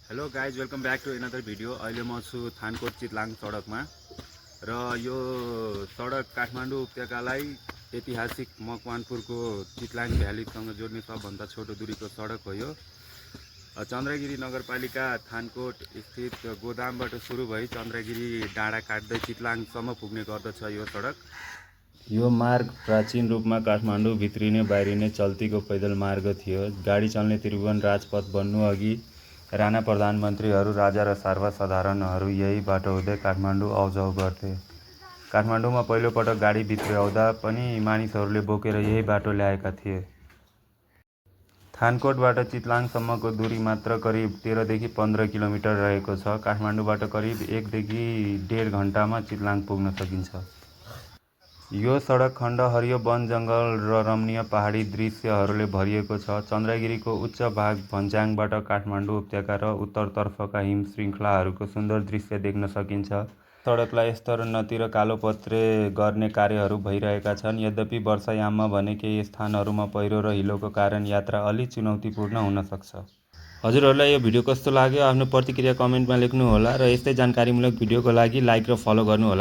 Hello guys welcome back to another video. अहिले म छु थानकोट चितलाङ सडकमा र यो सडक काठमाडौँ उपत्यकालाई ऐतिहासिक मकवानपुरको चितलाङ भ्यालीसँग जोड्ने सबभन्दा छोटो दूरीको सडक हो। यो चन्द्रगिरी नगरपालिका थानकोट स्थित गोदामबाट सुरु भई चन्द्रगिरी डाँडा काट्दै चितलाङसम्म पुग्ने गर्दछ यो सडक। यो मार्ग प्राचीन रूपमा काठमाडौँ भित्रिने बाहिरिने चल्तीको पैदल मार्ग थियो। गाडी चल्ने त्रिभुवन राजपथ बन्नु अघि राणा प्रधानमन्त्रीहरू, राजा र सर्वसाधारणहरू यही बाटो हुँदै काठमाडौँ आउजाउ गर्थे। काठमाडौँमा पहिलोपटक गाडी भित्र्याउँदा पनि मानिसहरूले बोकेर यही बाटो ल्याएका थिए। थानकोटबाट चितलाङसम्मको दूरी मात्र करिब 13 देखि 15 किलोमिटर रहेको छ। काठमाडौँबाट करिब 1 देखि 1.5 घण्टामा चितलाङ पुग्न सकिन्छ। यो सडक खण्ड हरियो वन जङ्गल र रमणीय पहाडी दृश्यहरूले भरिएको छ। चन्द्रगिरीको उच्च भाग भन्ज्याङबाट काठमाडौँ उपत्यका र उत्तरतर्फका हिम श्रृङ्खलाहरूको सुन्दर दृश्य देख्न सकिन्छ। सडकलाई स्तरोन्नति र कालोपत्रे गर्ने कार्यहरू भइरहेका छन्। यद्यपि वर्षायाममा भने केही स्थानहरूमा पहिरो र हिलोको कारण यात्रा अलि चुनौतीपूर्ण हुन सक्छ। हजुरहरूलाई यो भिडियो कस्तो लाग्यो आफ्नो प्रतिक्रिया कमेन्टमा लेख्नुहोला र यस्तै जानकारीमूलक भिडियोको लागि लाइक र फलो गर्नुहोला।